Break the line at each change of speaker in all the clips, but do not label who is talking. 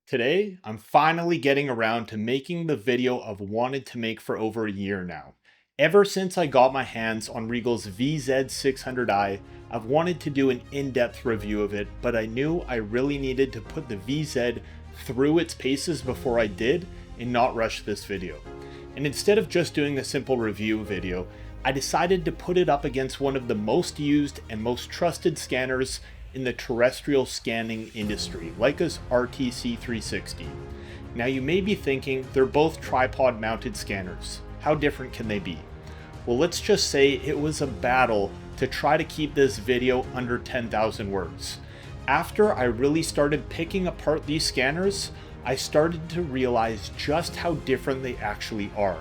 Today, I'm finally getting around to making the video I've wanted to make for over a year now. Ever since I got my hands on Riegl's VZ600i, I've wanted to do an in-depth review of it, but I knew I really needed to put the VZ through its paces before I did and not rush this video. And instead of just doing a simple review video, I decided to put it up against one of the most used and most trusted scanners in the terrestrial scanning industry, Leica's RTC360. Now you may be thinking they're both tripod mounted scanners. How different can they be? Well, let's just say it was a battle to try to keep this video under 10,000 words. After I really started picking apart these scanners, I started to realize just how different they actually are.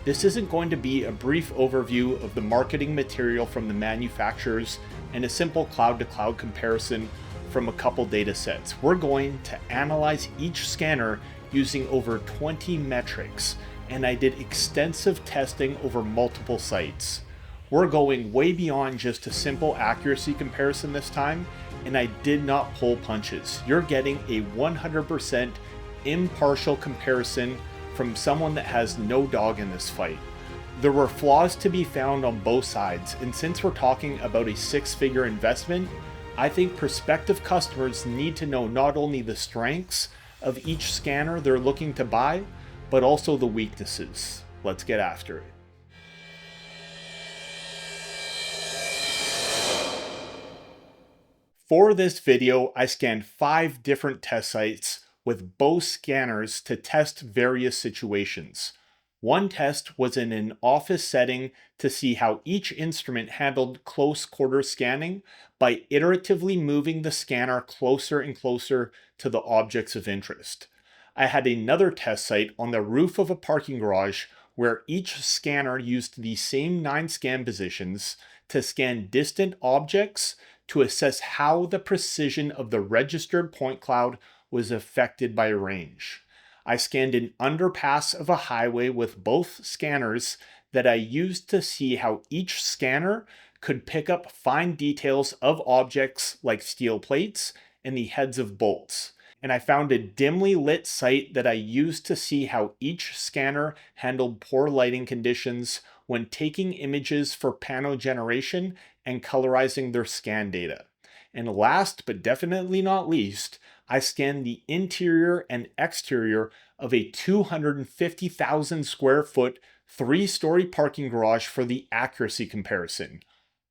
This isn't going to be a brief overview of the marketing material from the manufacturers and a simple cloud-to-cloud comparison from a couple data sets. We're going to analyze each scanner using over 20 metrics, and I did extensive testing over multiple sites. We're going way beyond just a simple accuracy comparison this time, and I did not pull punches. You're getting a 100% impartial comparison from someone that has no dog in this fight. There were flaws to be found on both sides, and since we're talking about a six-figure investment, I think prospective customers need to know not only the strengths of each scanner they're looking to buy, but also the weaknesses. Let's get after it. For this video, I scanned 5 different test sites with both scanners to test various situations. One test was in an office setting to see how each instrument handled close quarter scanning by iteratively moving the scanner closer and closer to the objects of interest. I had another test site on the roof of a parking garage where each scanner used the same 9 scan positions to scan distant objects to assess how the precision of the registered point cloud was affected by range. I scanned an underpass of a highway with both scanners that I used to see how each scanner could pick up fine details of objects like steel plates and the heads of bolts. And I found a dimly lit site that I used to see how each scanner handled poor lighting conditions when taking images for pano generation and colorizing their scan data. And last but definitely not least, I scanned the interior and exterior of a 250,000 square foot, 3-story parking garage for the accuracy comparison.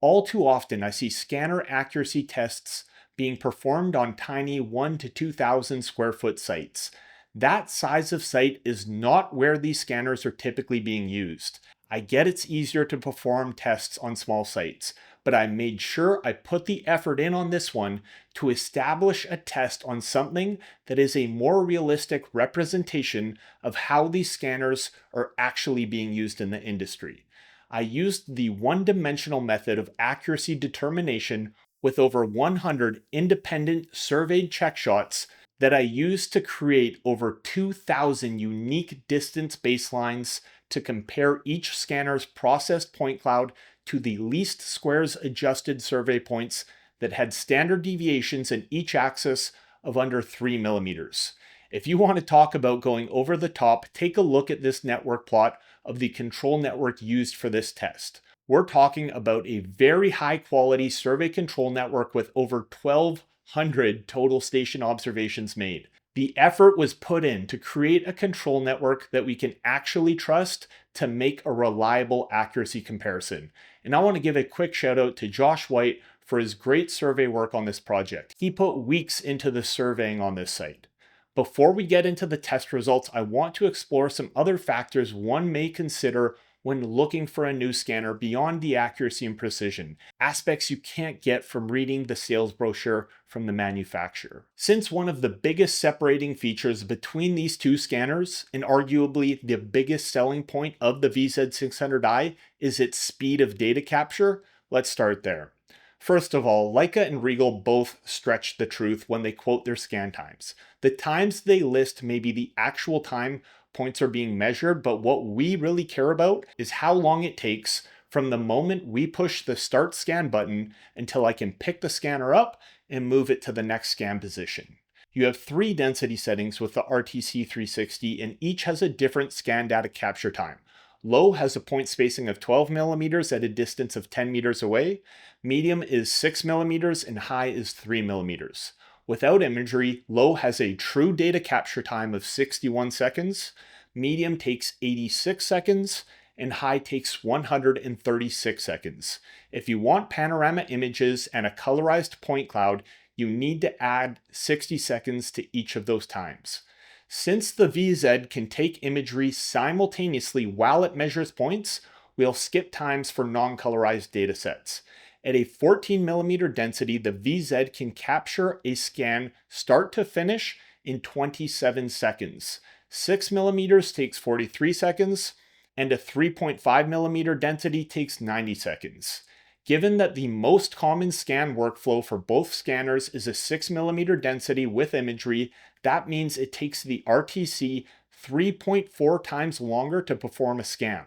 All too often, I see scanner accuracy tests being performed on tiny 1 to 2,000 square foot sites. That size of site is not where these scanners are typically being used. I get it's easier to perform tests on small sites, but I made sure I put the effort in on this one to establish a test on something that is a more realistic representation of how these scanners are actually being used in the industry. I used the one-dimensional method of accuracy determination with over 100 independent surveyed check shots that I used to create over 2,000 unique distance baselines to compare each scanner's processed point cloud to the least squares adjusted survey points that had standard deviations in each axis of under 3 millimeters. If you want to talk about going over the top, take a look at this network plot of the control network used for this test. We're talking about a very high quality survey control network with over 1,200 total station observations made. The effort was put in to create a control network that we can actually trust to make a reliable accuracy comparison. And I want to give a quick shout out to Josh White for his great survey work on this project. He put weeks into the surveying on this site. Before we get into the test results, I want to explore some other factors one may consider when looking for a new scanner beyond the accuracy and precision, aspects you can't get from reading the sales brochure from the manufacturer. Since one of the biggest separating features between these two scanners, and arguably the biggest selling point of the VZ600i, is its speed of data capture, let's start there. First of all, Leica and Riegl both stretch the truth when they quote their scan times. The times they list may be the actual time points are being measured, but what we really care about is how long it takes from the moment we push the start scan button until I can pick the scanner up and move it to the next scan position. You have 3 density settings with the RTC360, and each has a different scan data capture time. Low has a point spacing of 12 millimeters at a distance of 10 meters away, medium is 6 millimeters, and high is 3 millimeters. Without imagery, low has a true data capture time of 61 seconds, medium takes 86 seconds, and high takes 136 seconds. If you want panorama images and a colorized point cloud, you need to add 60 seconds to each of those times. Since the VZ can take imagery simultaneously while it measures points, we'll skip times for non-colorized datasets. At a 14 millimeter density, the VZ can capture a scan start to finish in 27 seconds. 6 millimeters takes 43 seconds, and a 3.5 millimeter density takes 90 seconds. Given that the most common scan workflow for both scanners is a 6 millimeter density with imagery, that means it takes the RTC 3.4 times longer to perform a scan.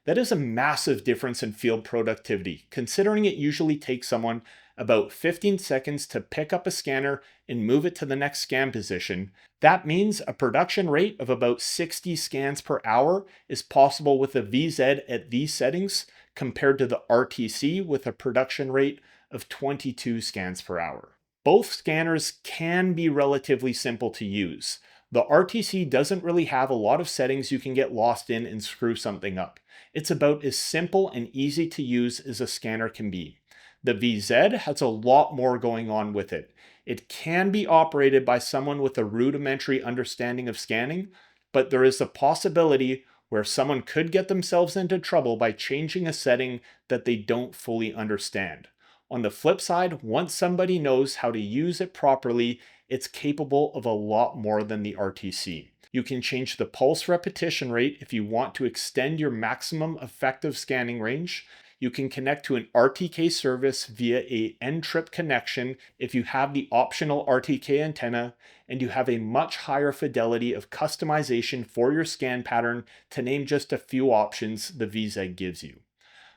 That is a massive difference in field productivity, considering it usually takes someone about 15 seconds to pick up a scanner and move it to the next scan position. That means a production rate of about 60 scans per hour is possible with the VZ at these settings, compared to the RTC with a production rate of 22 scans per hour. Both scanners can be relatively simple to use. The RTC doesn't really have a lot of settings you can get lost in and screw something up. It's about as simple and easy to use as a scanner can be. The VZ has a lot more going on with it. It can be operated by someone with a rudimentary understanding of scanning, but there is a possibility where someone could get themselves into trouble by changing a setting that they don't fully understand. On the flip side, once somebody knows how to use it properly, it's capable of a lot more than the RTC. You can change the pulse repetition rate if you want to extend your maximum effective scanning range. You can connect to an RTK service via a N-trip connection if you have the optional RTK antenna, and you have a much higher fidelity of customization for your scan pattern, to name just a few options the VZ gives you.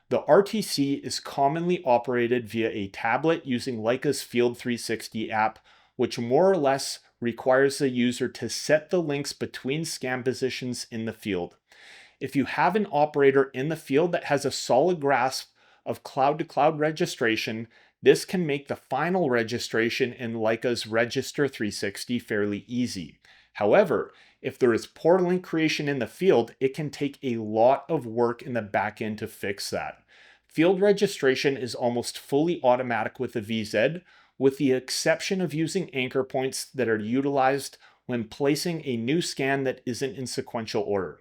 The RTC is commonly operated via a tablet using Leica's Field360 app, which more or less requires the user to set the links between scan positions in the field. If you have an operator in the field that has a solid grasp of cloud-to-cloud registration, this can make the final registration in Leica's Register 360 fairly easy. However, if there is poor link creation in the field, it can take a lot of work in the back end to fix that. Field registration is almost fully automatic with the VZ, with the exception of using anchor points that are utilized when placing a new scan that isn't in sequential order.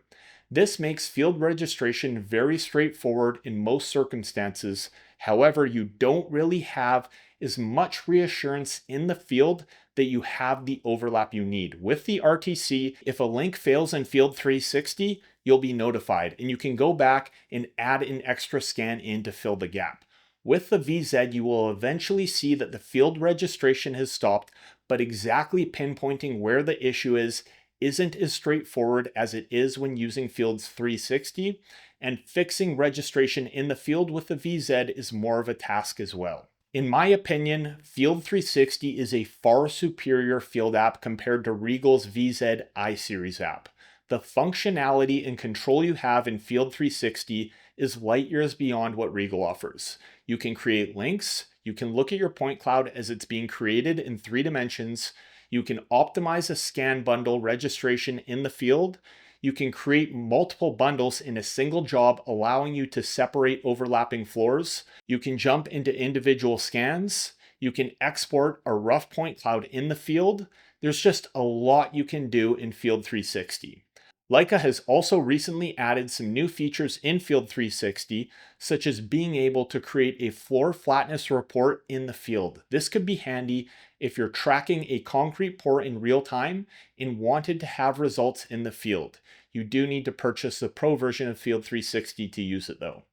This makes field registration very straightforward in most circumstances. However, you don't really have as much reassurance in the field that you have the overlap you need. With the RTC, if a link fails in Field360, you'll be notified, and you can go back and add an extra scan in to fill the gap. With the VZ, you will eventually see that the field registration has stopped, but exactly pinpointing where the issue is isn't as straightforward as it is when using Field360, and fixing registration in the field with the VZ is more of a task as well. In my opinion, Field360 is a far superior field app compared to Riegl's VZ I-Series app. The functionality and control you have in Field360 is light years beyond what Riegl offers. You can create links, you can look at your point cloud as it's being created in 3 dimensions, you can optimize a scan bundle registration in the field, you can create multiple bundles in a single job, allowing you to separate overlapping floors, you can jump into individual scans, you can export a rough point cloud in the field. There's just a lot you can do in Field360. Leica has also recently added some new features in Field360, such as being able to create a floor flatness report in the field. This could be handy if you're tracking a concrete pour in real time and wanted to have results in the field. You do need to purchase the Pro version of Field360 to use it though.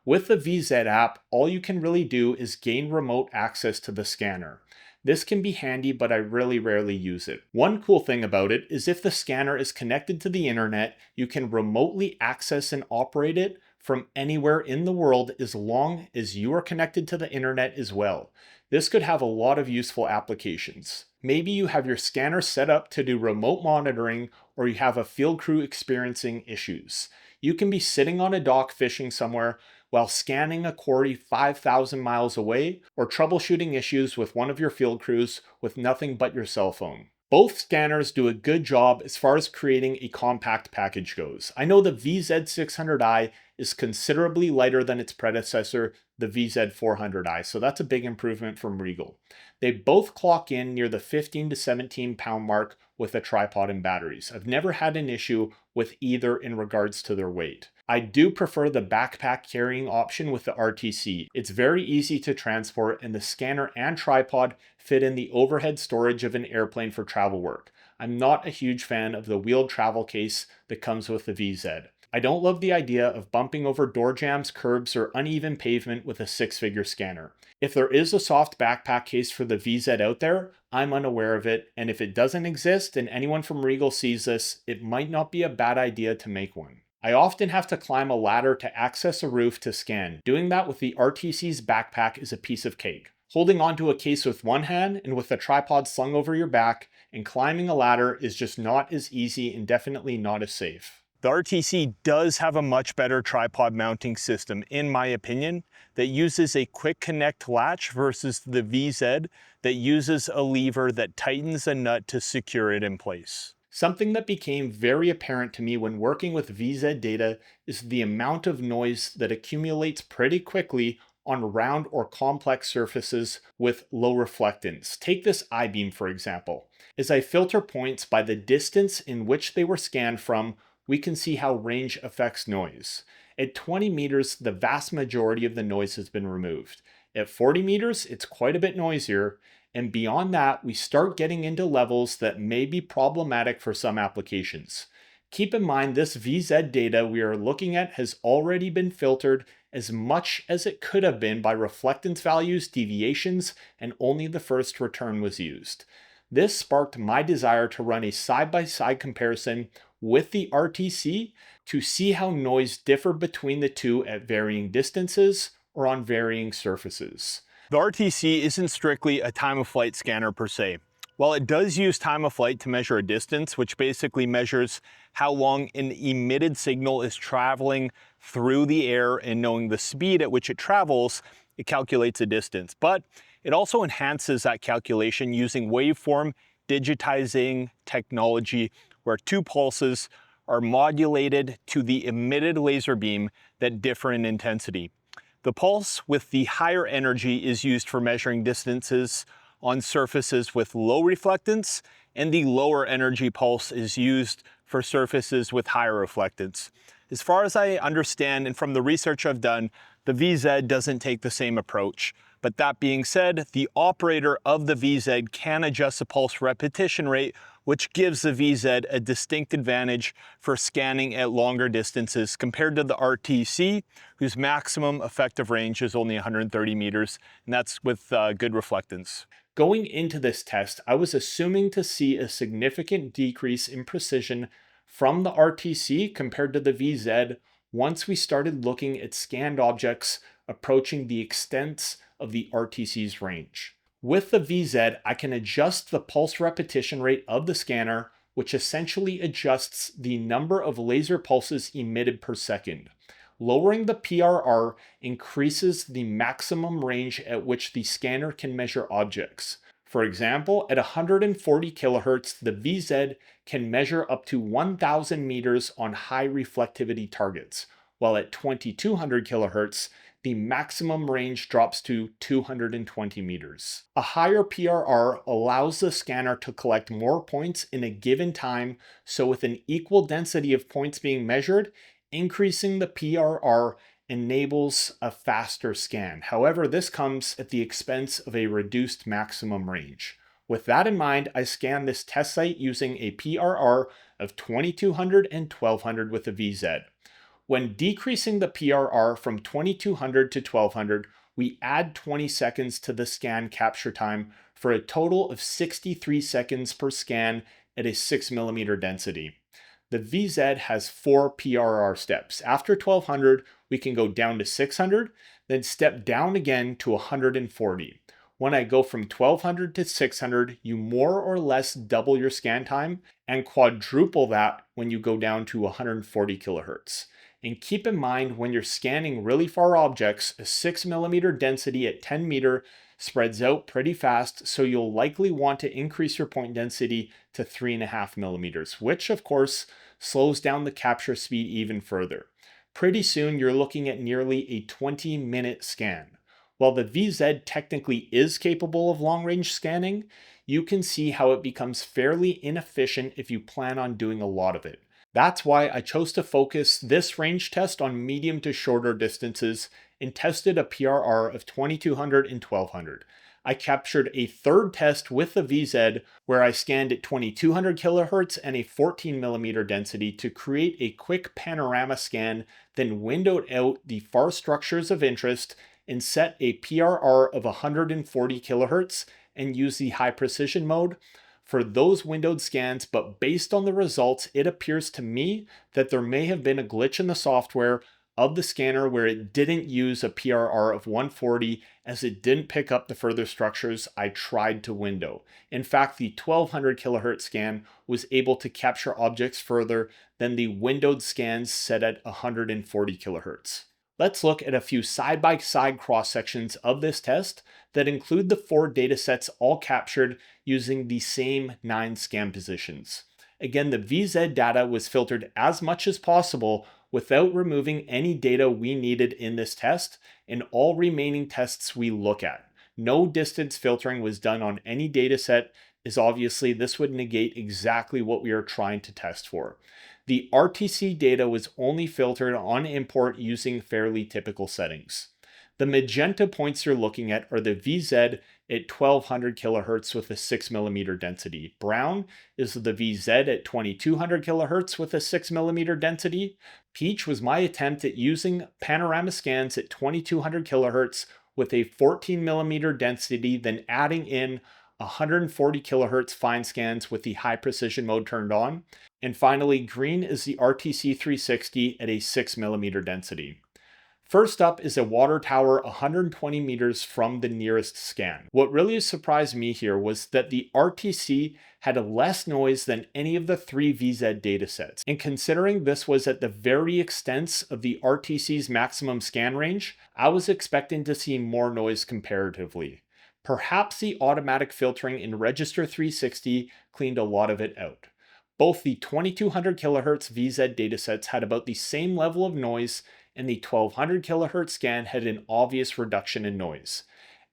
With the VZ app, all you can really do is gain remote access to the scanner. This can be handy, but I really rarely use it. One cool thing about it is if the scanner is connected to the internet, you can remotely access and operate it from anywhere in the world as long as you are connected to the internet as well. This could have a lot of useful applications. Maybe you have your scanner set up to do remote monitoring, or you have a field crew experiencing issues. You can be sitting on a dock fishing somewhere while scanning a quarry 5,000 miles away, or troubleshooting issues with one of your field crews with nothing but your cell phone. Both scanners do a good job as far as creating a compact package goes. I know the VZ600i is considerably lighter than its predecessor, the VZ400i, so that's a big improvement from Riegl. They both clock in near the 15 to 17 pound mark with a tripod and batteries. I've never had an issue with either in regards to their weight. I do prefer the backpack carrying option with the RTC. It's very easy to transport, and the scanner and tripod fit in the overhead storage of an airplane for travel work. I'm not a huge fan of the wheeled travel case that comes with the VZ. I don't love the idea of bumping over door jambs, curbs, or uneven pavement with a six-figure scanner. If there is a soft backpack case for the VZ out there, I'm unaware of it, and if it doesn't exist and anyone from Riegl sees this, it might not be a bad idea to make one. I often have to climb a ladder to access a roof to scan. Doing that with the RTC's backpack is a piece of cake. Holding onto a case with one hand and with a tripod slung over your back and climbing a ladder is just not as easy and definitely not as safe. The RTC does have a much better tripod mounting system, in my opinion, that uses a quick connect latch versus the VZ that uses a lever that tightens a nut to secure it in place. Something that became very apparent to me when working with VZ data is the amount of noise that accumulates pretty quickly on round or complex surfaces with low reflectance. Take this I-beam for example. As I filter points by the distance in which they were scanned from, we can see how range affects noise. At 20 meters, the vast majority of the noise has been removed. At 40 meters, it's quite a bit noisier. And beyond that, we start getting into levels that may be problematic for some applications. Keep in mind, this VZ data we are looking at has already been filtered as much as it could have been by reflectance values, deviations, and only the first return was used. This sparked my desire to run a side-by-side comparison with the RTC to see how noise differed between the two at varying distances or on varying surfaces. The RTC isn't strictly a time-of-flight scanner per se. While it does use time of flight to measure a distance, which basically measures how long an emitted signal is traveling through the air, and knowing the speed at which it travels, it calculates a distance. But it also enhances that calculation using waveform digitizing technology, where two pulses are modulated to the emitted laser beam that differ in intensity. The pulse with the higher energy is used for measuring distances on surfaces with low reflectance, and the lower energy pulse is used for surfaces with higher reflectance. As far as I understand, and from the research I've done, the VZ doesn't take the same approach. But that being said, the operator of the VZ can adjust the pulse repetition rate, which gives the VZ a distinct advantage for scanning at longer distances compared to the RTC, whose maximum effective range is only 130 meters, and that's with good reflectance. Going into this test, I was assuming to see a significant decrease in precision from the RTC compared to the VZ once we started looking at scanned objects approaching the extents of the RTC's range. With the VZ, I can adjust the pulse repetition rate of the scanner, which essentially adjusts the number of laser pulses emitted per second. Lowering the PRR increases the maximum range at which the scanner can measure objects. For example, at 140 kHz, the VZ can measure up to 1,000 meters on high reflectivity targets, while at 2200 kHz, the maximum range drops to 220 meters. A higher PRR allows the scanner to collect more points in a given time, so with an equal density of points being measured, increasing the PRR enables a faster scan. However, this comes at the expense of a reduced maximum range. With that in mind, I scanned this test site using a PRR of 2200 and 1200 with the VZ. When decreasing the PRR from 2200 to 1200, we add 20 seconds to the scan capture time for a total of 63 seconds per scan at a 6mm density. The VZ has 4 PRR steps. After 1200, we can go down to 600, then step down again to 140. When I go from 1200 to 600, you more or less double your scan time and quadruple that when you go down to 140 kilohertz. And keep in mind, when you're scanning really far objects, a 6mm density at 10 meter spreads out pretty fast, so you'll likely want to increase your point density to 3.5 millimeters, which of course slows down the capture speed even further. Pretty soon you're looking at nearly a 20-minute scan. While the VZ technically is capable of long-range scanning, you can see how it becomes fairly inefficient if you plan on doing a lot of it. That's why I chose to focus this range test on medium to shorter distances and tested a PRR of 2200 and 1200. I captured a third test with the VZ where I scanned at 2200 kilohertz and a 14mm density to create a quick panorama scan, then windowed out the far structures of interest and set a PRR of 140 kilohertz and use the high precision mode for those windowed scans, but based on the results, it appears to me that there may have been a glitch in the software of the scanner where it didn't use a PRR of 140 as it didn't pick up the further structures I tried to window. In fact, the 1200 kilohertz scan was able to capture objects further than the windowed scans set at 140 kilohertz. Let's look at a few side-by-side cross-sections of this test that include the 4 datasets all captured using the same 9 scan positions. Again, the VZ data was filtered as much as possible without removing any data we needed in this test and all remaining tests we look at. No distance filtering was done on any dataset, as obviously this would negate exactly what we are trying to test for. The RTC data was only filtered on import using fairly typical settings. The magenta points you're looking at are the VZ at 1200 kilohertz with a 6mm density. Brown is the VZ at 2200 kilohertz with a 6mm density. Peach was my attempt at using panorama scans at 2200 kilohertz with a 14mm density, then adding in 140 kilohertz fine scans with the high precision mode turned on. And finally, green is the RTC360 at a 6mm density. First up is a water tower 120 meters from the nearest scan. What really surprised me here was that the RTC had less noise than any of the 3 VZ datasets. And considering this was at the very extent of the RTC's maximum scan range, I was expecting to see more noise comparatively. Perhaps the automatic filtering in Register 360 cleaned a lot of it out. Both the 2200 kilohertz VZ datasets had about the same level of noise, and the 1200 kilohertz scan had an obvious reduction in noise.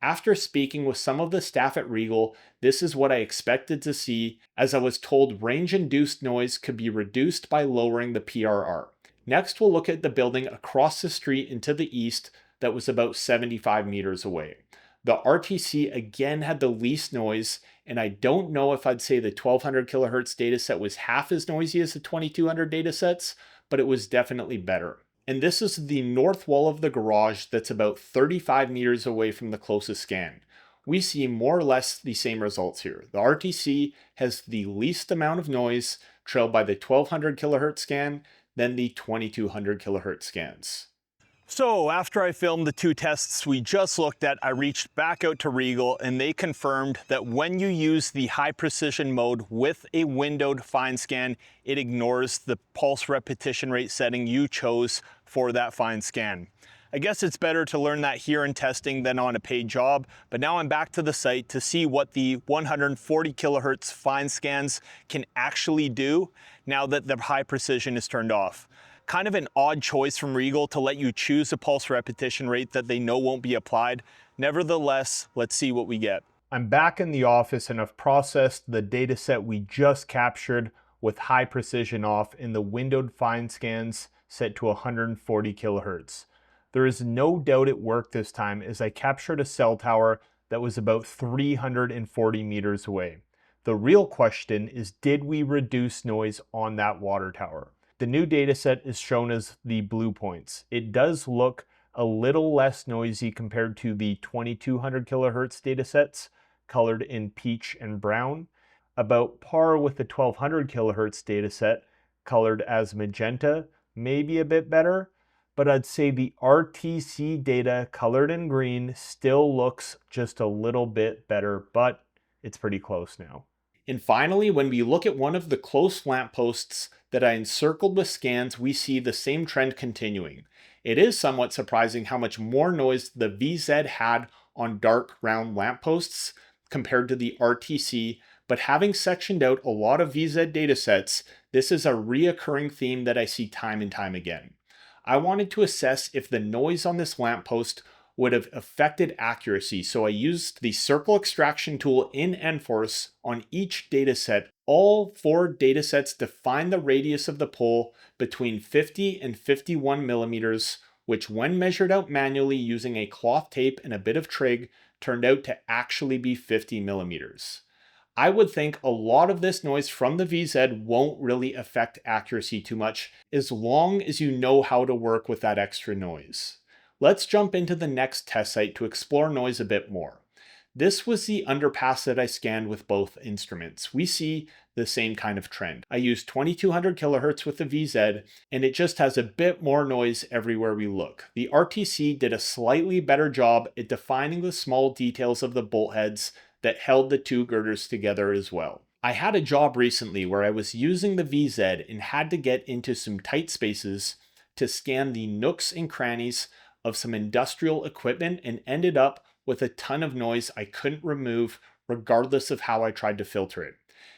After speaking with some of the staff at Riegl, this is what I expected to see, as I was told range-induced noise could be reduced by lowering the PRR. Next, we'll look at the building across the street and to the east that was about 75 meters away. The RTC again had the least noise, and I don't know if I'd say the 1200 kilohertz dataset was half as noisy as the 2200 datasets, but it was definitely better. And this is the north wall of the garage that's about 35 meters away from the closest scan. We see more or less the same results here. The RTC has the least amount of noise, trailed by the 1200 kilohertz scan, then the 2200 kilohertz scans. So after I filmed the 2 tests we just looked at, I reached back out to Riegl and they confirmed that when you use the high precision mode with a windowed fine scan, it ignores the pulse repetition rate setting you chose for that fine scan. I guess it's better to learn that here in testing than on a paid job, but now I'm back to the site to see what the 140 kilohertz fine scans can actually do now that the high precision is turned off. Kind of an odd choice from Riegl to let you choose a pulse repetition rate that they know won't be applied. Nevertheless, let's see what we get. I'm back in the office and I've processed the data set we just captured with high precision off in the windowed fine scans set to 140 kilohertz. There is no doubt it worked this time, as I captured a cell tower that was about 340 meters away. The real question is, did we reduce noise on that water tower? The new dataset is shown as the blue points. It does look a little less noisy compared to the 2200 kilohertz datasets, colored in peach and brown, about par with the 1200 kilohertz dataset, colored as magenta, maybe a bit better, but I'd say the RTC data colored in green still looks just a little bit better, but it's pretty close now. And finally, when we look at one of the close lampposts that I encircled with scans, we see the same trend continuing. It is somewhat surprising how much more noise the VZ had on dark round lampposts compared to the RTC, but having sectioned out a lot of VZ datasets, this is a reoccurring theme that I see time and time again. I wanted to assess if the noise on this lamppost would have affected accuracy, so I used the circle extraction tool in NForce on each dataset. All 4 datasets define the radius of the pole between 50 and 51 millimeters, which when measured out manually using a cloth tape and a bit of trig, turned out to actually be 50 millimeters. I would think a lot of this noise from the VZ won't really affect accuracy too much as long as you know how to work with that extra noise. Let's jump into the next test site to explore noise a bit more. This was the underpass that I scanned with both instruments. We see the same kind of trend. I used 2200 kilohertz with the VZ, and it just has a bit more noise everywhere we look. The RTC did a slightly better job at defining the small details of the bolt heads that held the 2 girders together as well. I had a job recently where I was using the VZ and had to get into some tight spaces to scan the nooks and crannies of some industrial equipment and ended up with a ton of noise I couldn't remove regardless of how I tried to filter it.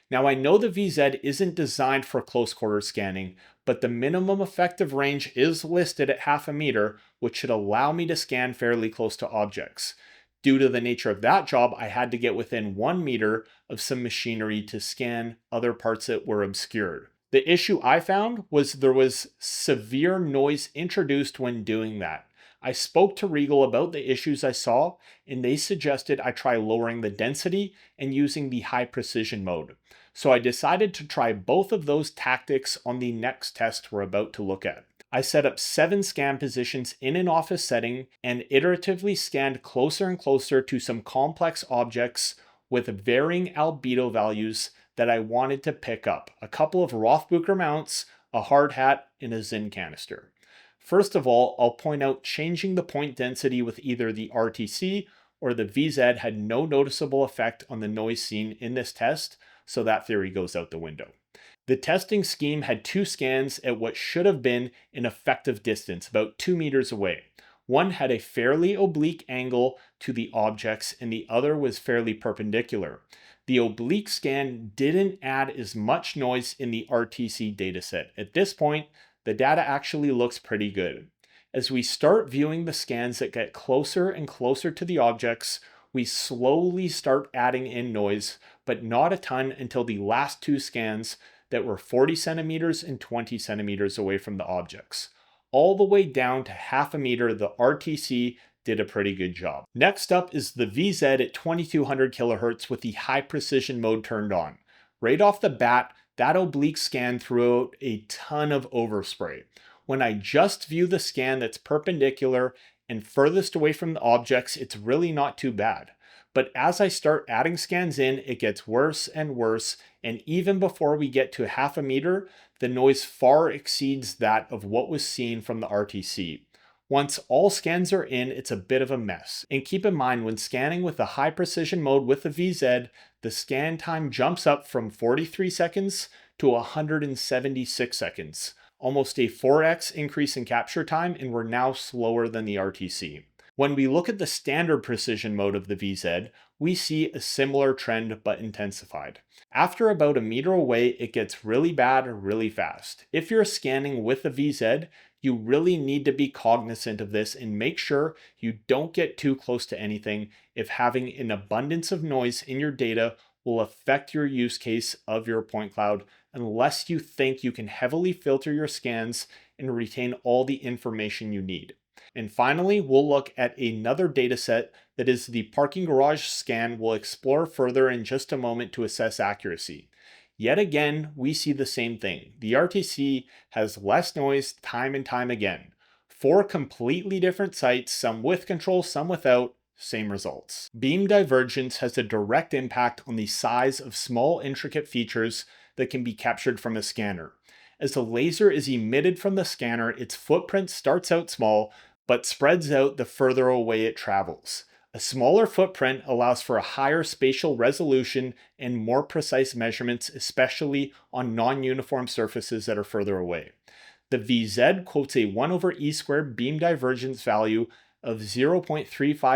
Now I know the VZ isn't designed for close quarter scanning, but the minimum effective range is listed at half a meter, which should allow me to scan fairly close to objects. Due to the nature of that job, I had to get within 1 meter of some machinery to scan other parts that were obscured. The issue I found was there was severe noise introduced when doing that. I spoke to Riegl about the issues I saw, and they suggested I try lowering the density and using the high precision mode. So I decided to try both of those tactics on the next test we're about to look at. I set up 7 scan positions in an office setting and iteratively scanned closer and closer to some complex objects with varying albedo values that I wanted to pick up. A couple of Rothbucher mounts, a hard hat, and a Zinn canister. First of all, I'll point out changing the point density with either the RTC or the VZ had no noticeable effect on the noise seen in this test, so that theory goes out the window. The testing scheme had 2 scans at what should have been an effective distance, about 2 meters away. One had a fairly oblique angle to the objects and the other was fairly perpendicular. The oblique scan didn't add as much noise in the RTC dataset. At this point, the data actually looks pretty good. As we start viewing the scans that get closer and closer to the objects, we slowly start adding in noise, but not a ton until the last 2 scans that were 40 centimeters and 20 centimeters away from the objects. All the way down to half a meter, the RTC did a pretty good job. Next up is the VZ at 2200 kilohertz with the high precision mode turned on. Right off the bat, that oblique scan threw out a ton of overspray. When I just view the scan that's perpendicular and furthest away from the objects, it's really not too bad. But as I start adding scans in, it gets worse and worse, and even before we get to half a meter, the noise far exceeds that of what was seen from the RTC. Once all scans are in, it's a bit of a mess. And keep in mind, when scanning with the high precision mode with the VZ, the scan time jumps up from 43 seconds to 176 seconds. Almost a 4x increase in capture time, and we're now slower than the RTC. When we look at the standard precision mode of the VZ, we see a similar trend but intensified. After about a meter away, it gets really bad really fast. If you're scanning with the VZ, you really need to be cognizant of this and make sure you don't get too close to anything if having an abundance of noise in your data will affect your use case of your point cloud unless you think you can heavily filter your scans and retain all the information you need. And finally, we'll look at another dataset that is the parking garage scan we'll explore further in just a moment to assess accuracy. Yet again, we see the same thing. The RTC has less noise time and time again. 4 completely different sites, some with control, some without, same results. Beam divergence has a direct impact on the size of small intricate features that can be captured from a scanner. As the laser is emitted from the scanner, its footprint starts out small, but spreads out the further away it travels. A smaller footprint allows for a higher spatial resolution and more precise measurements, especially on non-uniform surfaces that are further away. The VZ quotes a 1 over e squared beam divergence value of 0.35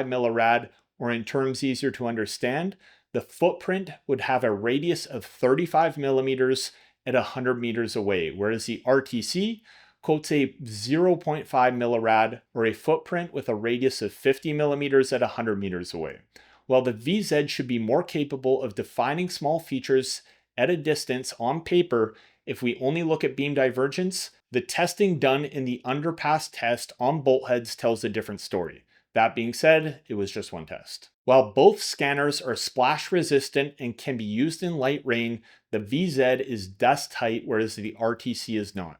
millirad, or in terms easier to understand, the footprint would have a radius of 35 millimeters at 100 meters away, whereas the RTC quotes a 0.5 millirad, or a footprint with a radius of 50 millimeters at 100 meters away. While the VZ should be more capable of defining small features at a distance on paper, if we only look at beam divergence, the testing done in the underpass test on bolt heads tells a different story. That being said, it was just one test. While both scanners are splash resistant and can be used in light rain, the VZ is dust tight, whereas the RTC is not.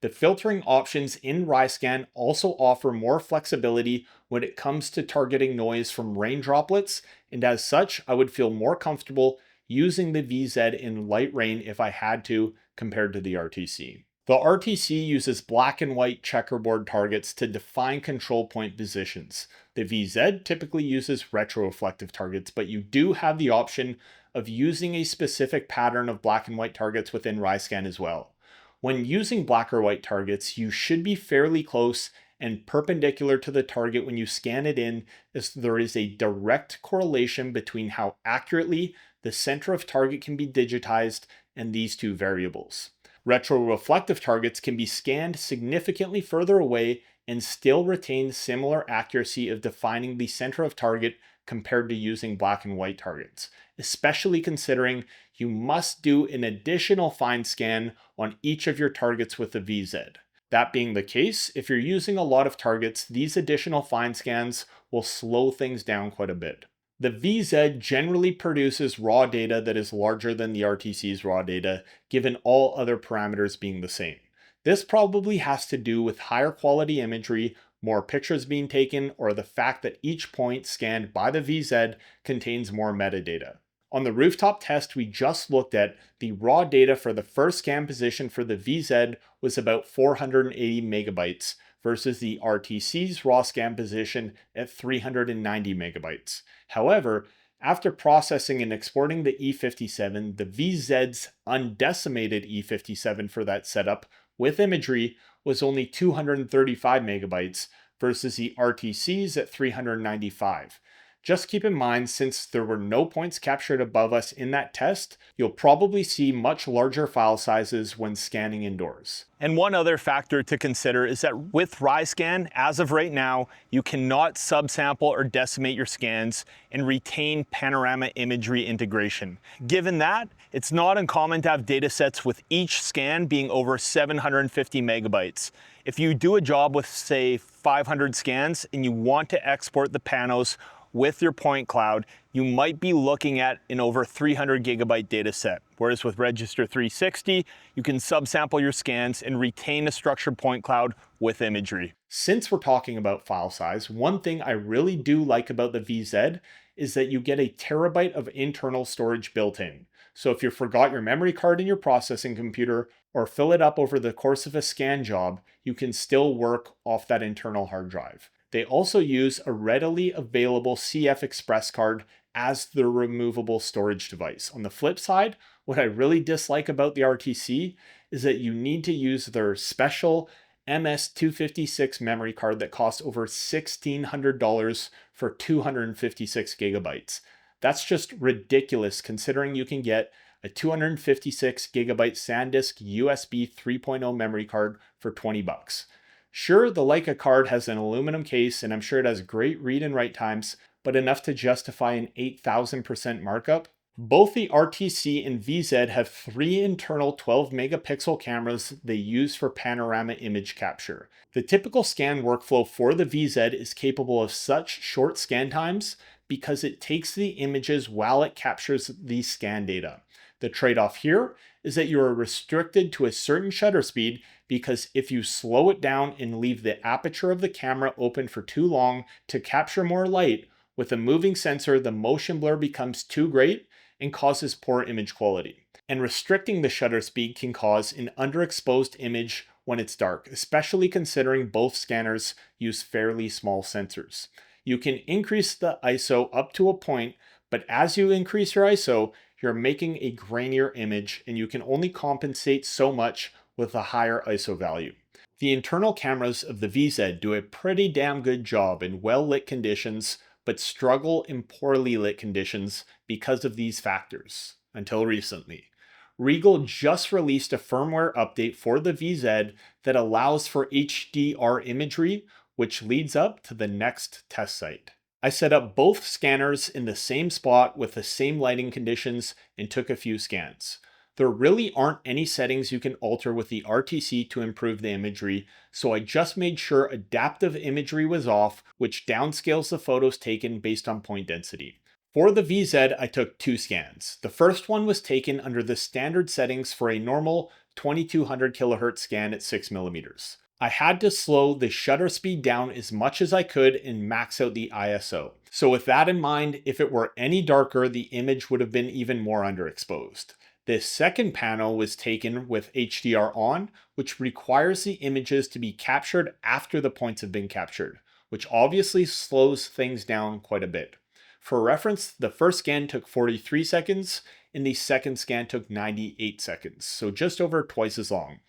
The filtering options in RiScan also offer more flexibility when it comes to targeting noise from rain droplets, and as such, I would feel more comfortable using the VZ in light rain if I had to, compared to the RTC. The RTC uses black and white checkerboard targets to define control point positions. The VZ typically uses retroreflective targets, but you do have the option of using a specific pattern of black and white targets within RiScan as well. When using black or white targets, you should be fairly close and perpendicular to the target when you scan it in, as there is a direct correlation between how accurately the center of target can be digitized and these two variables. Retroreflective targets can be scanned significantly further away and still retain similar accuracy of defining the center of target compared to using black and white targets, especially considering you must do an additional fine scan on each of your targets with the VZ. That being the case, if you're using a lot of targets, these additional fine scans will slow things down quite a bit. The VZ generally produces raw data that is larger than the RTC's raw data, given all other parameters being the same. This probably has to do with higher quality imagery, more pictures being taken, or the fact that each point scanned by the VZ contains more metadata. On the rooftop test we just looked at, the raw data for the first scan position for the VZ was about 480 megabytes, versus the RTC's raw scan position at 390 megabytes. However, after processing and exporting the E57, the VZ's undecimated E57 for that setup with imagery was only 235 megabytes versus the RTC's at 395. Just keep in mind, since there were no points captured above us in that test, you'll probably see much larger file sizes when scanning indoors. And one other factor to consider is that with RiScan, as of right now, you cannot subsample or decimate your scans and retain panorama imagery integration. Given that, it's not uncommon to have datasets with each scan being over 750 megabytes. If you do a job with, say, 500 scans and you want to export the panos with your point cloud, you might be looking at an over 300 gigabyte data set. Whereas with Register 360, you can subsample your scans and retain a structured point cloud with imagery. Since we're talking about file size, one thing I really do like about the VZ is that you get a terabyte of internal storage built in. So if you forgot your memory card in your processing computer or fill it up over the course of a scan job, you can still work off that internal hard drive. They also use a readily available CF Express card as the removable storage device. On the flip side, what I really dislike about the RTC is that you need to use their special MS256 memory card that costs over $1,600 for 256 gigabytes. That's just ridiculous considering you can get a 256 gigabyte SanDisk USB 3.0 memory card for 20 bucks. Sure, the Leica card has an aluminum case and I'm sure it has great read and write times, but enough to justify an 8,000% markup. Both the RTC and VZ have 3 internal 12 megapixel cameras they use for panorama image capture. The typical scan workflow for the VZ is capable of such short scan times because it takes the images while it captures the scan data. The trade-off here is that you are restricted to a certain shutter speed, because if you slow it down and leave the aperture of the camera open for too long to capture more light, with a moving sensor, the motion blur becomes too great and causes poor image quality. And restricting the shutter speed can cause an underexposed image when it's dark, especially considering both scanners use fairly small sensors. You can increase the ISO up to a point, but as you increase your ISO, you're making a grainier image and you can only compensate so much with a higher ISO value. The internal cameras of the VZ do a pretty damn good job in well-lit conditions, but struggle in poorly lit conditions because of these factors, until recently. Riegl just released a firmware update for the VZ that allows for HDR imagery, which leads up to the next test site. I set up both scanners in the same spot with the same lighting conditions and took a few scans. There really aren't any settings you can alter with the RTC to improve the imagery, so I just made sure adaptive imagery was off, which downscales the photos taken based on point density. For the VZ, I took 2 scans. The first one was taken under the standard settings for a normal 2200 kHz scan at 6mm. I had to slow the shutter speed down as much as I could and max out the ISO. So with that in mind, if it were any darker, the image would have been even more underexposed. This second panel was taken with HDR on, which requires the images to be captured after the points have been captured, which obviously slows things down quite a bit. For reference, the first scan took 43 seconds and the second scan took 98 seconds, so just over twice as long.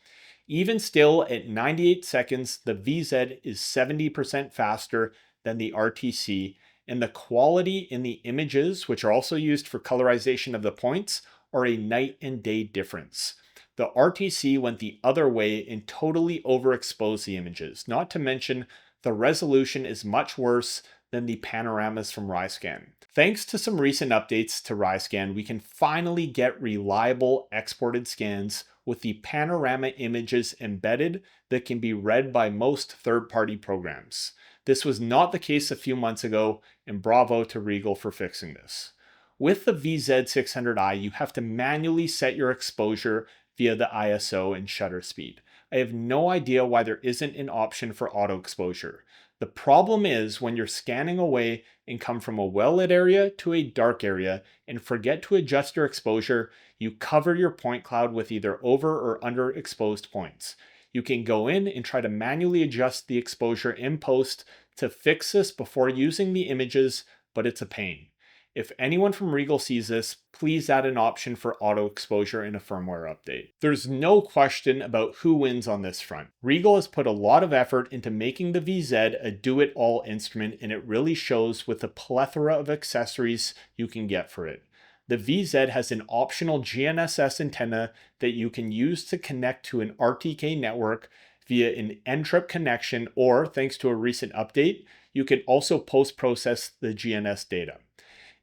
Even still, at 98 seconds, the VZ is 70% faster than the RTC, and the quality in the images, which are also used for colorization of the points, are a night and day difference. The RTC went the other way and totally overexposed the images, not to mention the resolution is much worse than the panoramas from Riscan. Thanks to some recent updates to Riscan, we can finally get reliable exported scans with the panorama images embedded that can be read by most third-party programs. This was not the case a few months ago, and bravo to Riegl for fixing this. With the VZ600i, you have to manually set your exposure via the ISO and shutter speed. I have no idea why there isn't an option for auto exposure. The problem is when you're scanning away and come from a well-lit area to a dark area and forget to adjust your exposure, you cover your point cloud with either over or underexposed points. You can go in and try to manually adjust the exposure in post to fix this before using the images, but it's a pain. If anyone from Riegl sees this, please add an option for auto exposure in a firmware update. There's no question about who wins on this front. Riegl has put a lot of effort into making the VZ a do-it-all instrument, and it really shows with the plethora of accessories you can get for it. The VZ has an optional GNSS antenna that you can use to connect to an RTK network via an N-trip connection, or thanks to a recent update, you can also post-process the GNSS data.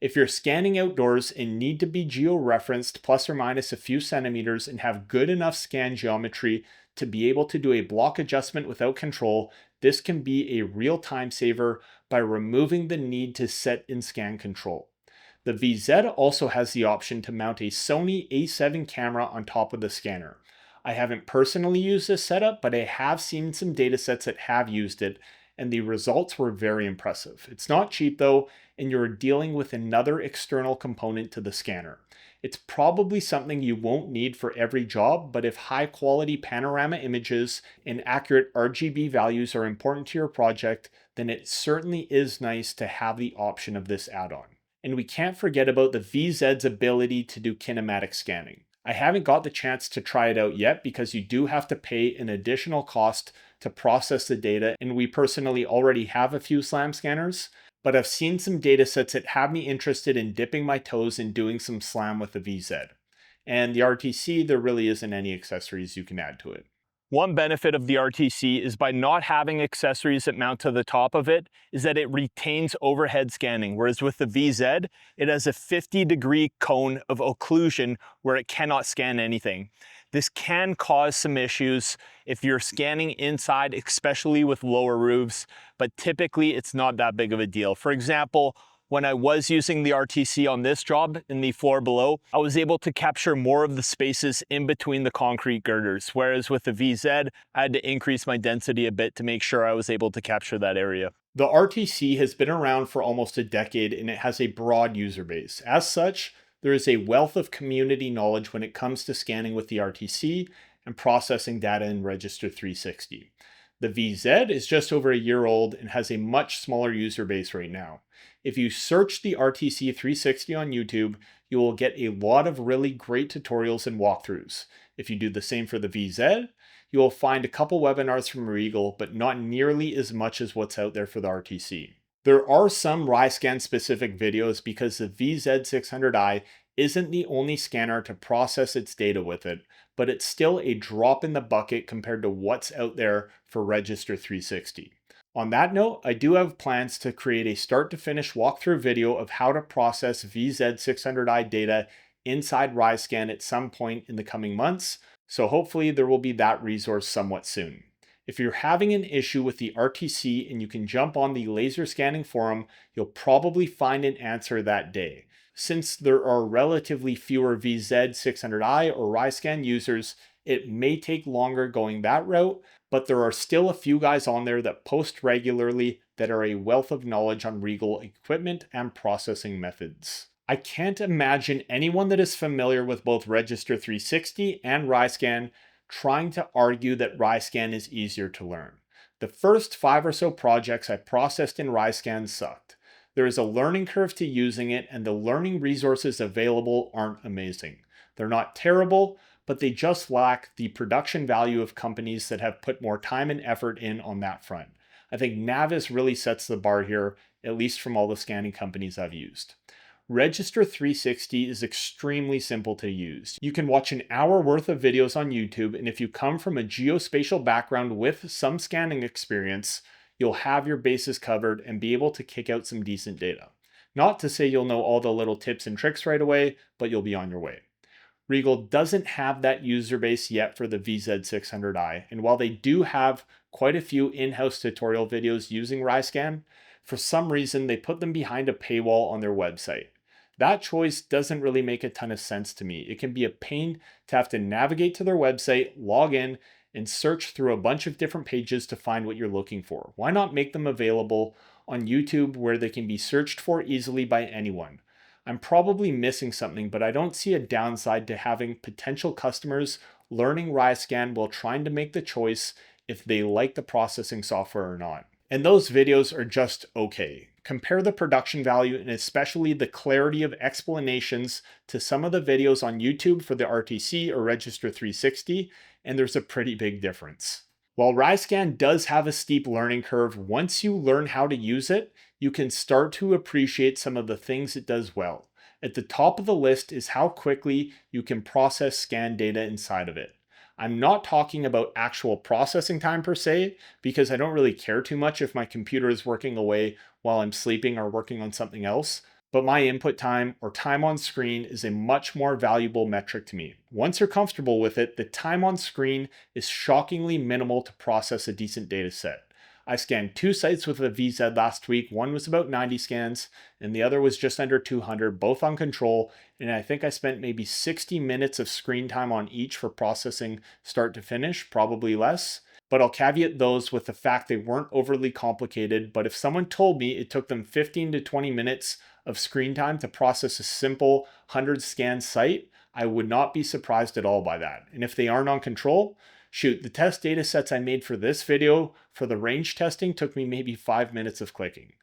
If you're scanning outdoors and need to be geo-referenced plus or minus a few centimeters and have good enough scan geometry to be able to do a block adjustment without control, this can be a real time saver by removing the need to set and scan control. The VZ also has the option to mount a Sony A7 camera on top of the scanner. I haven't personally used this setup, but I have seen some datasets that have used it, and the results were very impressive. It's not cheap though, and you're dealing with another external component to the scanner. It's probably something you won't need for every job, but if high quality panorama images and accurate RGB values are important to your project, then it certainly is nice to have the option of this add-on. And we can't forget about the VZ's ability to do kinematic scanning. I haven't got the chance to try it out yet because you do have to pay an additional cost to process the data, and we personally already have a few SLAM scanners, but I've seen some datasets that have me interested in dipping my toes in doing some SLAM with the VZ. And the RTC, there really isn't any accessories you can add to it. One benefit of the RTC is by not having accessories that mount to the top of it, is that it retains overhead scanning, whereas with the VZ, it has a 50-degree cone of occlusion where it cannot scan anything. This can cause some issues if you're scanning inside, especially with lower roofs, but typically it's not that big of a deal. For example, when I was using the RTC on this job in the floor below, I was able to capture more of the spaces in between the concrete girders, whereas with the VZ, I had to increase my density a bit to make sure I was able to capture that area. The RTC has been around for almost a decade and it has a broad user base. As such, There is a wealth of community knowledge when it comes to scanning with the RTC and processing data in Register 360. The VZ is just over a year old and has a much smaller user base right now. If you search the RTC360 on YouTube, you will get a lot of really great tutorials and walkthroughs. If you do the same for the VZ, you will find a couple webinars from Riegl, but not nearly as much as what's out there for the RTC. There are some RISCAN specific videos because the VZ600i isn't the only scanner to process its data with it, but it's still a drop in the bucket compared to what's out there for Register 360. On that note, I do have plans to create a start to finish walkthrough video of how to process VZ600i data inside RISCAN at some point in the coming months, so hopefully there will be that resource somewhat soon. If you're having an issue with the RTC and you can jump on the laser scanning forum, you'll probably find an answer that day. Since there are relatively fewer VZ600i or RISCAN users, it may take longer going that route, but there are still a few guys on there that post regularly that are a wealth of knowledge on Riegl equipment and processing methods. I can't imagine anyone that is familiar with both Register 360 and RISCAN trying to argue that RISCAN is easier to learn. The first 5 or so projects I processed in RISCAN sucked. There is a learning curve to using it, and the learning resources available aren't amazing. They're not terrible, but they just lack the production value of companies that have put more time and effort in on that front. I think Navis really sets the bar here, at least from all the scanning companies I've used. Register 360 is extremely simple to use. You can watch an hour worth of videos on YouTube, and if you come from a geospatial background with some scanning experience, you'll have your bases covered and be able to kick out some decent data. Not to say you'll know all the little tips and tricks right away, but you'll be on your way. Riegl doesn't have that user base yet for the VZ600i, and while they do have quite a few in-house tutorial videos using RISCAN, for some reason they put them behind a paywall on their website. That choice doesn't really make a ton of sense to me. It can be a pain to have to navigate to their website, log in, and search through a bunch of different pages to find what you're looking for. Why not make them available on YouTube where they can be searched for easily by anyone? I'm probably missing something, but I don't see a downside to having potential customers learning RISCAN while trying to make the choice if they like the processing software or not. And those videos are just okay. Compare the production value and especially the clarity of explanations to some of the videos on YouTube for the RTC or Register 360, and there's a pretty big difference. While RISCAN does have a steep learning curve, once you learn how to use it, you can start to appreciate some of the things it does well. At the top of the list is how quickly you can process scan data inside of it. I'm not talking about actual processing time per se, because I don't really care too much if my computer is working away while I'm sleeping or working on something else, but my input time or time on screen is a much more valuable metric to me. Once you're comfortable with it, the time on screen is shockingly minimal to process a decent data set. I scanned 2 sites with the VZ last week. One was about 90 scans and the other was just under 200, both on control. And I think I spent maybe 60 minutes of screen time on each for processing start to finish, probably less. But I'll caveat those with the fact they weren't overly complicated. But if someone told me it took them 15 to 20 minutes of screen time to process a simple 100 scan site, I would not be surprised at all by that. And if they aren't on control, shoot, the test data sets I made for this video for the range testing took me maybe 5 minutes of clicking.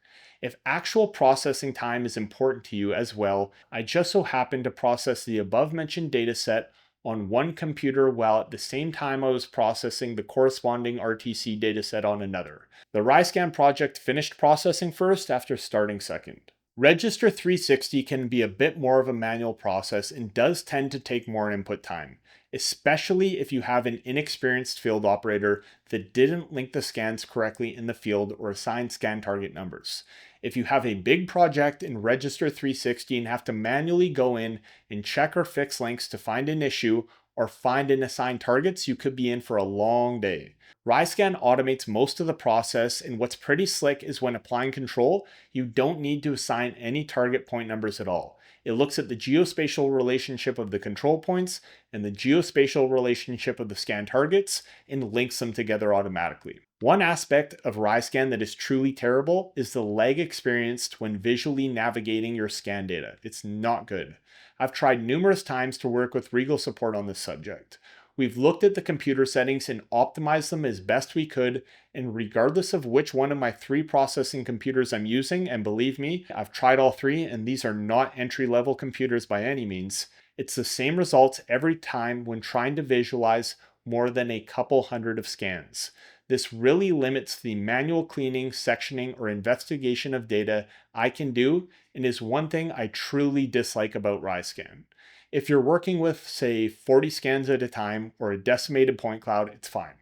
If actual processing time is important to you as well, I just so happened to process the above mentioned data set on one computer while at the same time I was processing the corresponding RTC dataset on another. The RISCAN project finished processing first after starting second. Register 360 can be a bit more of a manual process and does tend to take more input time, especially if you have an inexperienced field operator that didn't link the scans correctly in the field or assign scan target numbers. If you have a big project in Register 360 and have to manually go in and check or fix links to find an issue or find and assign targets, you could be in for a long day. RiScan automates most of the process, and what's pretty slick is when applying control, you don't need to assign any target point numbers at all. It looks at the geospatial relationship of the control points and the geospatial relationship of the scan targets and links them together automatically. One aspect of RiScan that is truly terrible is the lag experienced when visually navigating your scan data. It's not good. I've tried numerous times to work with Riegl support on this subject. We've looked at the computer settings and optimized them as best we could, and regardless of which one of my 3 processing computers I'm using, and believe me, I've tried all 3 and these are not entry-level computers by any means, it's the same results every time when trying to visualize more than a couple hundred of scans. This really limits the manual cleaning, sectioning, or investigation of data I can do, and is one thing I truly dislike about RiScan. If you're working with, say, 40 scans at a time or a decimated point cloud, it's fine.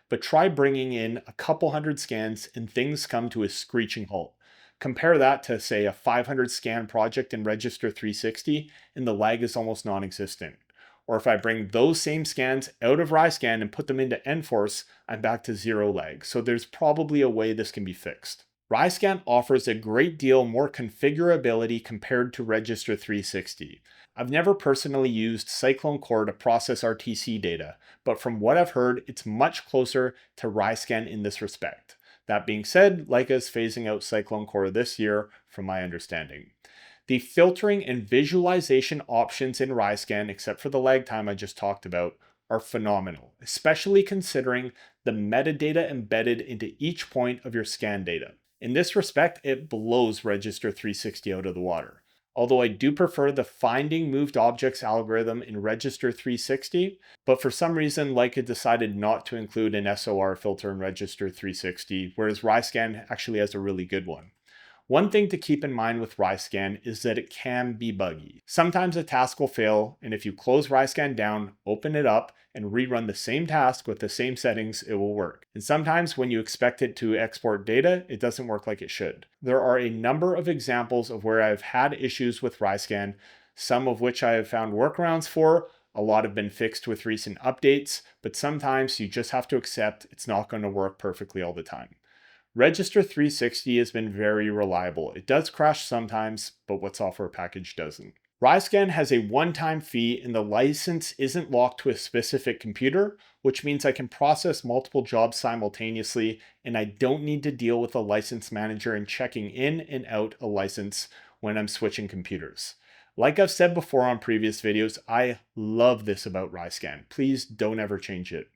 But try bringing in a couple hundred scans and things come to a screeching halt. Compare that to, say, a 500 scan project in Register 360 and the lag is almost non-existent. Or if I bring those same scans out of RiScan and put them into Enforce, I'm back to 0 lag. So there's probably a way this can be fixed. RiScan offers a great deal more configurability compared to Register 360. I've never personally used Cyclone Core to process RTC data, but from what I've heard, it's much closer to RiScan in this respect. That being said, Leica is phasing out Cyclone Core this year, from my understanding. The filtering and visualization options in RiScan, except for the lag time I just talked about, are phenomenal, especially considering the metadata embedded into each point of your scan data. In this respect, it blows Register 360 out of the water. Although I do prefer the finding moved objects algorithm in Register 360, but for some reason Leica decided not to include an SOR filter in Register 360, whereas RiScan actually has a really good one. One thing to keep in mind with RiScan is that it can be buggy. Sometimes a task will fail, and if you close RiScan down, open it up, and rerun the same task with the same settings, it will work. And sometimes when you expect it to export data, it doesn't work like it should. There are a number of examples of where I've had issues with RiScan, some of which I have found workarounds for. A lot have been fixed with recent updates, but sometimes you just have to accept it's not going to work perfectly all the time. Register 360 has been very reliable. It does crash sometimes, but what software package doesn't? RiScan has a one-time fee and the license isn't locked to a specific computer, which means I can process multiple jobs simultaneously and I don't need to deal with a license manager and checking in and out a license when I'm switching computers. Like I've said before on previous videos, I love this about RiScan. Please don't ever change it.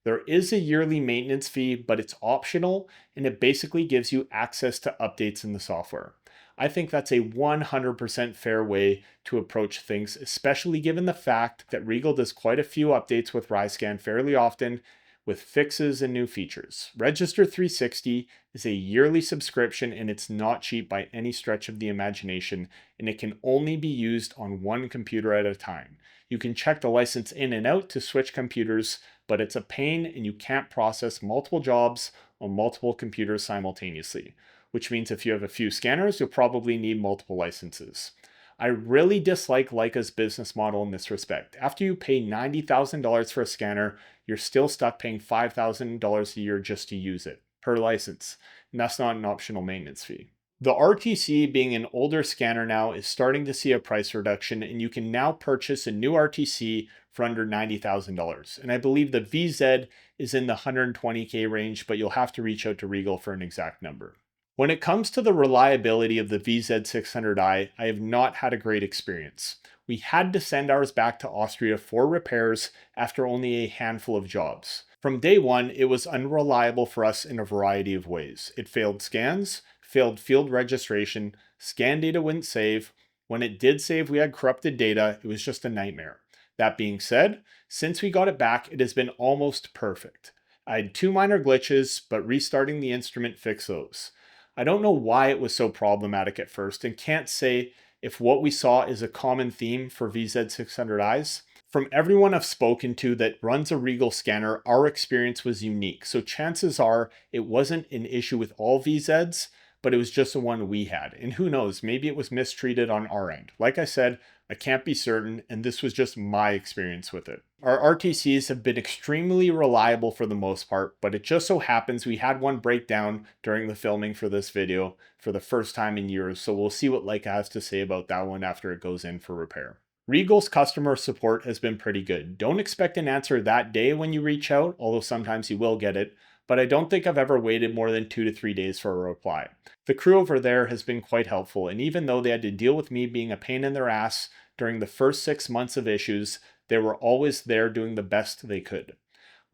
There is a yearly maintenance fee, but it's optional and it basically gives you access to updates in the software. I think that's a 100% fair way to approach things, especially given the fact that Riegl does quite a few updates with RiScan fairly often with fixes and new features. Register 360 is a yearly subscription and it's not cheap by any stretch of the imagination, and it can only be used on one computer at a time. You can check the license in and out to switch computers, but it's a pain and you can't process multiple jobs on multiple computers simultaneously, which means if you have a few scanners, you'll probably need multiple licenses. I really dislike Leica's business model in this respect. After you pay $90,000 for a scanner, you're still stuck paying $5,000 a year just to use it, per license, and that's not an optional maintenance fee. The RTC, being an older scanner now, is starting to see a price reduction, and you can now purchase a new RTC for under $90,000. And I believe the VZ is in the $120K range, but you'll have to reach out to Riegl for an exact number. When it comes to the reliability of the VZ600i, I have not had a great experience. We had to send ours back to Austria for repairs after only a handful of jobs. From day one, it was unreliable for us in a variety of ways. It failed scans, failed field registration, scan data wouldn't save. When it did save, we had corrupted data. It was just a nightmare. That being said, since we got it back, it has been almost perfect. I had 2 minor glitches, but restarting the instrument fixed those. I don't know why it was so problematic at first and can't say if what we saw is a common theme for VZ600Is. From everyone I've spoken to that runs a Riegl scanner, our experience was unique. So chances are it wasn't an issue with all VZs, but it was just the one we had. And who knows, maybe it was mistreated on our end. Like I said, I can't be certain, and this was just my experience with it. Our RTCs have been extremely reliable for the most part, but it just so happens we had one break down during the filming for this video for the first time in years, so we'll see what Leica has to say about that one after it goes in for repair. Riegl's customer support has been pretty good. Don't expect an answer that day when you reach out, although sometimes you will get it, but I don't think I've ever waited more than 2 to 3 days for a reply. The crew over there has been quite helpful, and even though they had to deal with me being a pain in their ass during the first 6 months of issues, they were always there doing the best they could.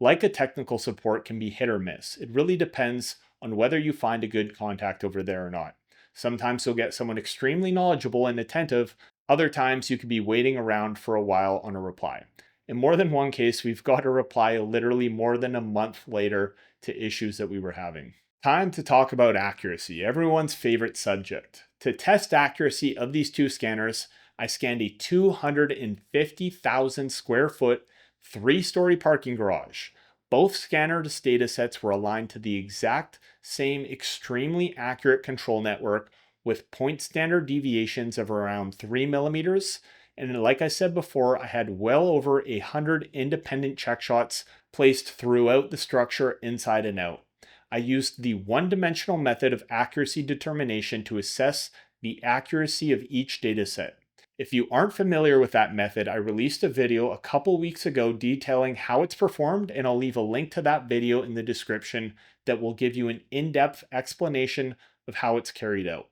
Like a technical support can be hit or miss. It really depends on whether you find a good contact over there or not. Sometimes you'll get someone extremely knowledgeable and attentive. Other times you could be waiting around for a while on a reply. In more than one case, we've got a reply literally more than a month later to issues that we were having. Time to talk about accuracy, everyone's favorite subject. To test accuracy of these two scanners, I scanned a 250,000 square foot, 3-story parking garage. Both scanners datasets were aligned to the exact same extremely accurate control network with point standard deviations of around 3 millimeters. And like I said before, I had well over 100 independent check shots placed throughout the structure inside and out. I used the one-dimensional method of accuracy determination to assess the accuracy of each dataset. If you aren't familiar with that method, I released a video a couple weeks ago detailing how it's performed, and I'll leave a link to that video in the description that will give you an in-depth explanation of how it's carried out.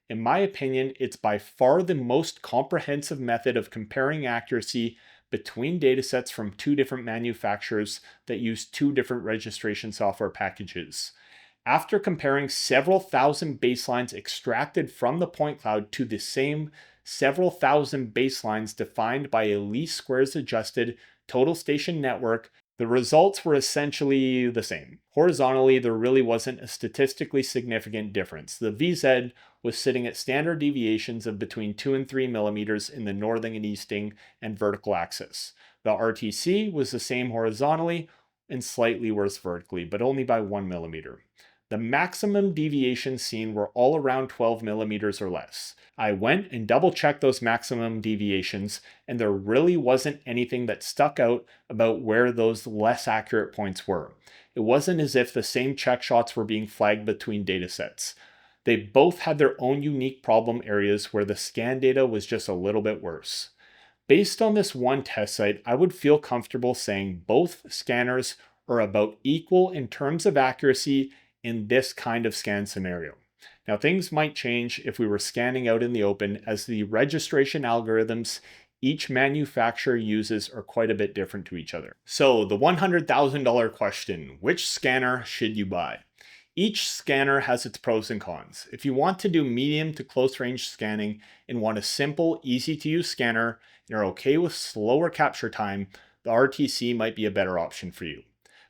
In my opinion, it's by far the most comprehensive method of comparing accuracy between datasets from two different manufacturers that use two different registration software packages. After comparing several thousand baselines extracted from the point cloud to the same several thousand baselines defined by a least squares adjusted total station network, the results were essentially the same. Horizontally, there really wasn't a statistically significant difference. The VZ was sitting at standard deviations of between 2 and 3 millimeters in the northing and easting and vertical axis. The RTC was the same horizontally and slightly worse vertically, but only by 1 millimeter. The maximum deviations seen were all around 12 millimeters or less. I went and double checked those maximum deviations, and there really wasn't anything that stuck out about where those less accurate points were. It wasn't as if the same check shots were being flagged between datasets. They both had their own unique problem areas where the scan data was just a little bit worse. Based on this one test site, I would feel comfortable saying both scanners are about equal in terms of accuracy in this kind of scan scenario. Now, things might change if we were scanning out in the open, as the registration algorithms each manufacturer uses are quite a bit different to each other. So the $100,000 question, which scanner should you buy? Each scanner has its pros and cons. If you want to do medium to close range scanning and want a simple, easy to use scanner and are okay with slower capture time, the RTC might be a better option for you.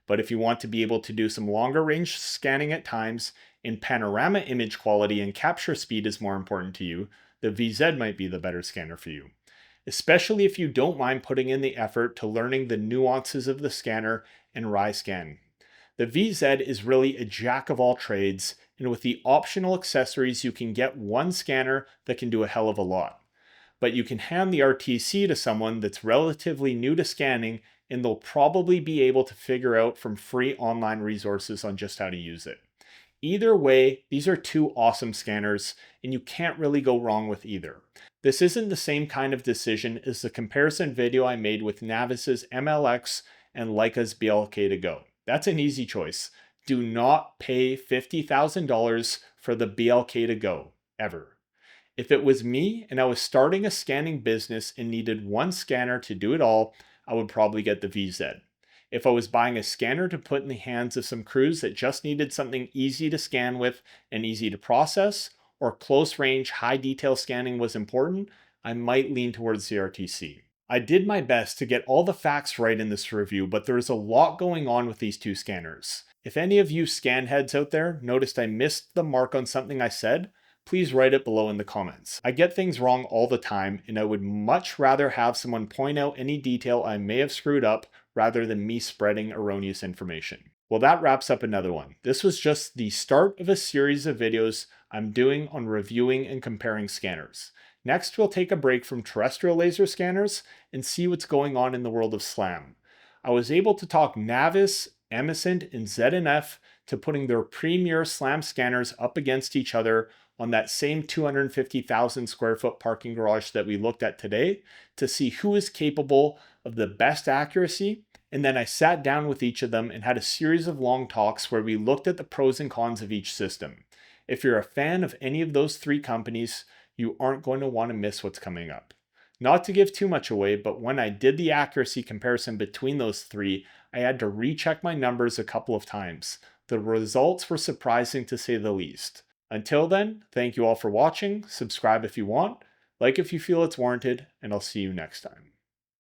But if you want to be able to do some longer range scanning at times, and panorama image quality and capture speed is more important to you, the VZ might be the better scanner for you. Especially if you don't mind putting in the effort to learning the nuances of the scanner and RiScan. The VZ is really a jack of all trades, and with the optional accessories you can get one scanner that can do a hell of a lot. But you can hand the RTC to someone that's relatively new to scanning, and they'll probably be able to figure out from free online resources on just how to use it. Either way, these are two awesome scanners, and you can't really go wrong with either. This isn't the same kind of decision as the comparison video I made with Navis's MLX and Leica's BLK to go. That's an easy choice. Do not pay $50,000 for the BLK to go, ever. If it was me and I was starting a scanning business and needed one scanner to do it all, I would probably get the VZ. If I was buying a scanner to put in the hands of some crews that just needed something easy to scan with and easy to process, or close range, high detail scanning was important, I might lean towards the RTC. I did my best to get all the facts right in this review, but there is a lot going on with these two scanners. If any of you scan heads out there noticed I missed the mark on something I said, please write it below in the comments. I get things wrong all the time, and I would much rather have someone point out any detail I may have screwed up rather than me spreading erroneous information. Well, that wraps up another one. This was just the start of a series of videos I'm doing on reviewing and comparing scanners. Next, we'll take a break from terrestrial laser scanners and see what's going on in the world of SLAM. I was able to talk Navis, Emesent, and ZNF to putting their premier SLAM scanners up against each other on that same 250,000 square foot parking garage that we looked at today to see who is capable of the best accuracy. And then I sat down with each of them and had a series of long talks where we looked at the pros and cons of each system. If you're a fan of any of those three companies, you aren't going to want to miss what's coming up. Not to give too much away, but when I did the accuracy comparison between those three, I had to recheck my numbers a couple of times. The results were surprising to say the least. Until then, thank you all for watching, subscribe if you want, like if you feel it's warranted, and I'll see you next time.